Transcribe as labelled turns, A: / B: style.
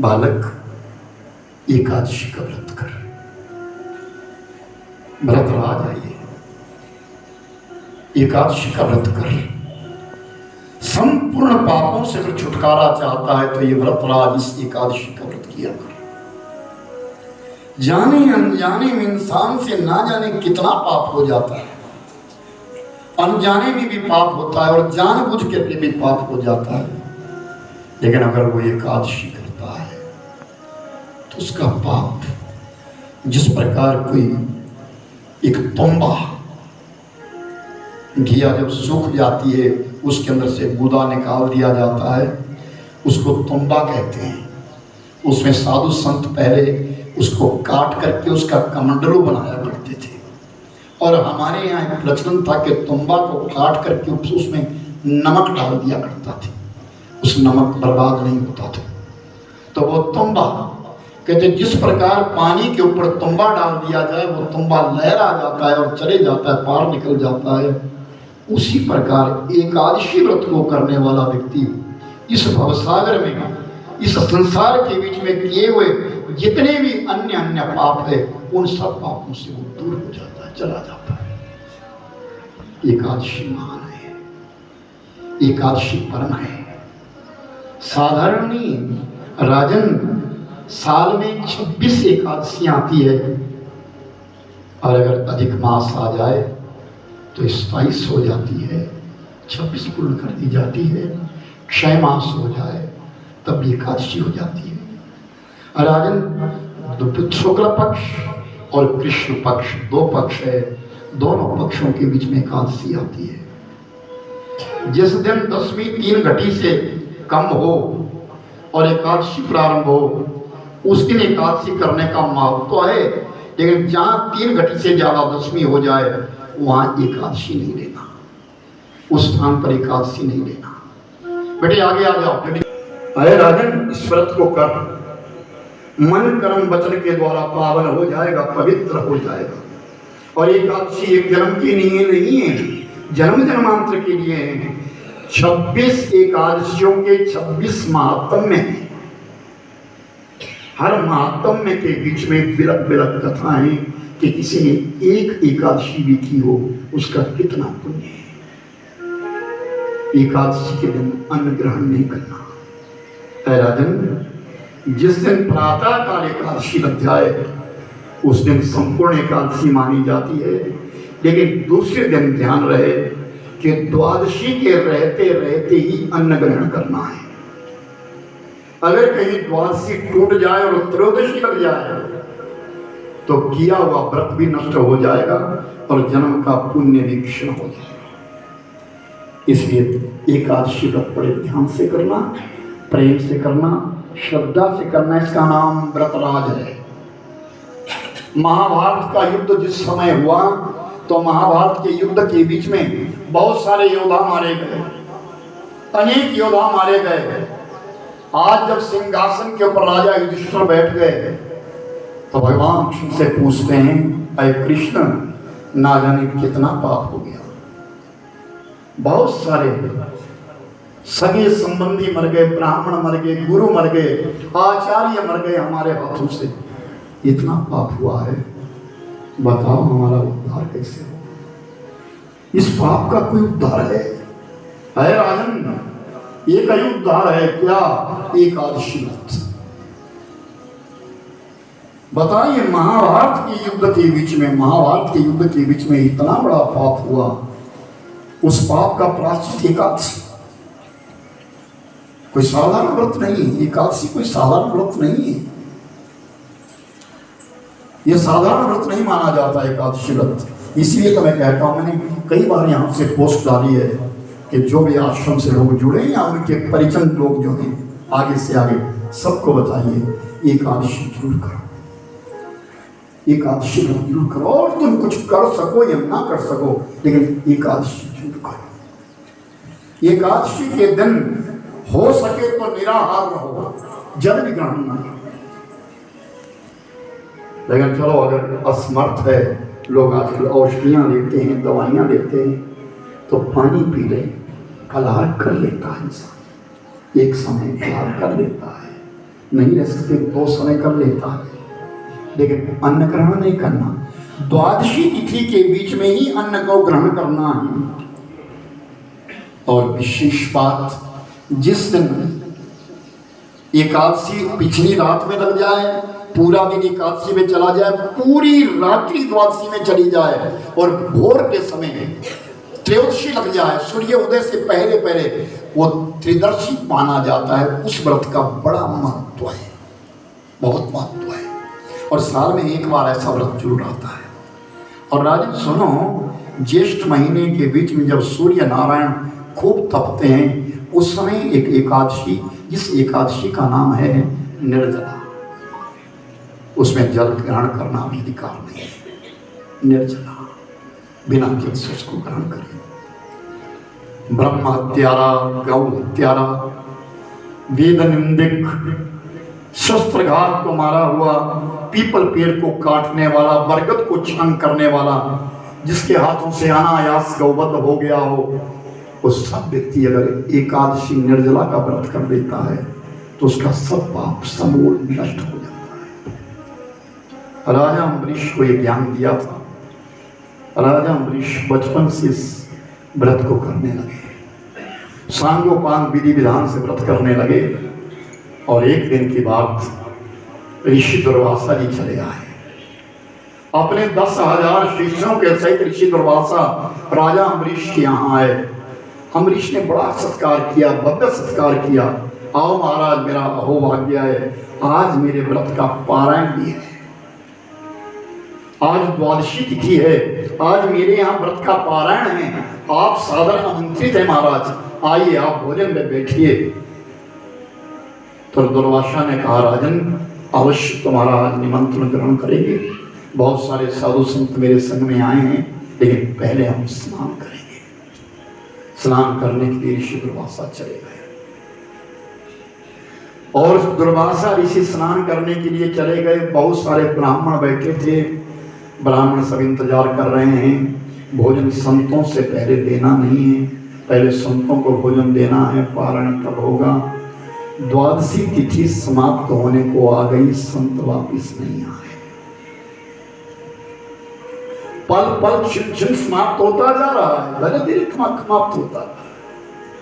A: बालक एकादशी का व्रत कर, व्रत राज आइए, एकादशी का व्रत कर। संपूर्ण पापों से अगर छुटकारा चाहता है तो ये व्रत राज इस एकादशी का व्रत किया कर। जाने अनजाने में इंसान से ना जाने कितना पाप हो जाता है, अनजाने में भी पाप होता है और जानबूझ के भी पाप हो जाता है। लेकिन अगर वो एकादशी करता है तो उसका पाप, जिस प्रकार कोई एक तंबा घिया जब सूख जाती है उसके अंदर से गूदा निकाल दिया जाता है, उसको तंबा कहते हैं। उसमें साधु संत पहले उसको काट करके उसका कमंडलू बनाया करते थे। और हमारे यहाँ एक प्रचलन था कि तंबा को काट करके उसमें नमक डाल दिया करता था, उस नमक बर्बाद नहीं होता था। तो वो तंबा कहते जिस प्रकार पानी के ऊपर तंबा डाल दिया जाए वो तंबा लहरा जाता है और चले जाता है, पार निकल जाता है। उसी प्रकार एकादशी व्रत को करने वाला व्यक्ति इस भवसागर में, इस संसार के बीच में किए हुए जितने भी अन्य अन्य पाप है उन सब पापों से वो दूर हो जाता है, चला जाता है। एकादशी महान है, एकादशी परम है, साधारण नहीं। राजन, साल में 26 एकादशियां आती है और अगर अधिक मास आ जाए तो 27 हो जाती है, 26 पूर्ण कर दी जाती है। क्षय मास हो जाए तब भी एकादशी हो जाती है। राजन, शुक्ल पक्ष और कृष्ण पक्ष दो पक्ष है, दोनों पक्षों के बीच में एकादशी आती है। जिस दिन दसवीं 3 घटी से कम हो और एकादशी प्रारंभ हो उस दिन एकादशी करने का महत्व तो है, लेकिन जहां 3 घटी से ज्यादा दसवीं हो जाए वहां एकादशी नहीं लेना, उस स्थान पर एकादशी नहीं लेना। बेटे आगे आ जाओ। अरे राजन, इस व्रत को कर, मन कर्म वचन के द्वारा पावन हो जाएगा, पवित्र हो जाएगा। और एकादशी एक जन्म की नहीं है, जन्म जन्मांतर के लिए है। 26 एकादशियों के 26 महात्म्य हैं। हर महात्म्य के बीच में बिलक बिलक कथाएं कि किसी ने एक एकादशी भी की हो उसका कितना पुण्य है। एकादशी के दिन अन्न ग्रहण नहीं करना। राजन, जिस दिन प्रातः काल एकादशी लग जाए उस दिन संपूर्ण एकादशी मानी जाती है, लेकिन दूसरे दिन ध्यान रहे कि द्वादशी के रहते रहते ही अन्न ग्रहण करना है। अगर कहीं द्वादशी टूट जाए और त्रयोदशी लग जाए तो किया हुआ व्रत भी नष्ट हो जाएगा और जन्म का पुण्य भी क्षीण हो जाएगा। इसलिए एकादशी व्रत बड़े ध्यान से करना, प्रेम से करना, श्रद्धा से करना, इसका नाम व्रतराज है। महाभारत का युद्ध जिस समय हुआ तो महाभारत के युद्ध के बीच में बहुत सारे योद्धा मारे गए, अनेक योद्धा मारे गए। आज जब सिंहासन के ऊपर राजा युधिष्ठिर बैठ गए तो भगवान कृष्ण से पूछते हैं, अरे कृष्ण, ना जाने कितना पाप हो गया, बहुत सारे सगे संबंधी मर गए, ब्राह्मण मर गए, गुरु मर गए, आचार्य मर गए हमारे हाथों से, इतना पाप हुआ है, बताओ हमारा उद्धार कैसे हो? इस पाप का कोई उद्धार है? अरे राजन, एक ही उद्धार है, क्या? एकादशी व्रत। बताइए, महाभारत के युद्ध के बीच में, महाभारत के युद्ध के बीच में इतना बड़ा पाप हुआ, उस पाप का प्रायश्चित एकादशी। कोई साधारण व्रत नहीं, एकादशी कोई साधारण व्रत नहीं है, यह साधारण व्रत नहीं माना जाता एकादशी व्रत। इसलिए तो मैं कहता हूं, मैंने कई बार यहाँ से पोस्ट डाली है कि जो भी आश्रम से लोग जुड़े या उनके परिजन लोग जो हैं आगे से आगे सबको बताइए एकादशी जरूर करो, एकादशी जरूर करो। और तुम कुछ कर सको या ना कर सको, लेकिन एकादशी जरूर करो। एकादशी के दिन हो सके तो निराहार रहो, जल भी ग्रहण न करो। लेकिन चलो, अगर असमर्थ है, लोग आजकल औषधियां लेते हैं, दवाइयां लेते हैं, तो पानी पी ले, फलाहार कर लेता है इंसान, एक समय फलाहार कर लेता है, नहीं रह सकते तो समय कर लेता है, लेकिन अन्न ग्रहण नहीं करना। द्वादशी तिथि के बीच में ही अन्न को ग्रहण करना है। और विशेष बात, जिस दिन एकादशी पिछली रात में लग जाए, पूरा दिन एकादशी में चला जाए, पूरी रात्रि द्वादशी में चली जाए और भोर के समय त्रयोदशी लग जाए, सूर्य उदय से पहले पहले, वो त्रिदर्शी माना जाता है। उस व्रत का बड़ा महत्व है, बहुत महत्व है। और साल में एक बार ऐसा व्रत जरूर आता है। और राजन सुनो, ज्येष्ठ महीने के बीच में जब सूर्य नारायण खूब तपते हैं, उस समय एक एकादशी, जिस एकादशी का नाम है निर्जला, उसमें जल ग्रहण करना भी अधिकार नहीं है। निर्जला, बिना जल से उसको ग्रहण करें। ब्रह्म हत्यारा, गौ हत्यारा, वेद निंदक, शस्त्रघात को मारा हुआ, पीपल पेड़ को काटने वाला, बरगद को छान करने वाला, जिसके हाथों से अनायास गौवध हो गया हो, वो सब व्यक्ति अगर एकादशी निर्जला का व्रत कर देता है तो उसका सब पाप समूल नष्ट हो जाता है। राजा अम्बरीश को यह ज्ञान दिया था। राजा अम्बरीश बचपन से इस व्रत को करने लगे, सांगोपांग विधि विधान से व्रत करने लगे। और एक दिन की बात, ऋषि दुर्वासा जी चले आए अपने 10,000 शिष्यों के सहित। ऋषि दुर्वासा राजा अम्बरीश के यहाँ आए। अम्बरीश ने बड़ा सत्कार किया, भव्य सत्कार किया। आओ महाराज, मेरा अहोभाग्य है, आज मेरे व्रत का पारायण भी है, आज द्वादशी तिथि है, आज मेरे यहाँ व्रत का पारायण है, आप सादर आमंत्रित हैं महाराज, आइए आप भोजन में बैठिए। तो दुर्वासा ने कहा, राजन अवश्य तुम्हारा आज निमंत्रण ग्रहण करेंगे, बहुत सारे साधु संत मेरे संग में आए हैं, लेकिन पहले हम स्नान करेंगे। स्नान करने के लिए ऋषि दुर्वासा चले गए। और दुर्वासा ऋषि स्नान करने के लिए चले गए। बहुत सारे ब्राह्मण बैठे थे, ब्राह्मण सब इंतजार कर रहे हैं। भोजन संतों से पहले देना नहीं है, पहले संतों को भोजन देना है, पारायण कब होगा। द्वादशी तिथि समाप्त होने को आ गई, संत वापिस नहीं आए। पल पल क्षण क्षण समाप्त होता जा रहा है, धीरे धीरे समाप्त होता है।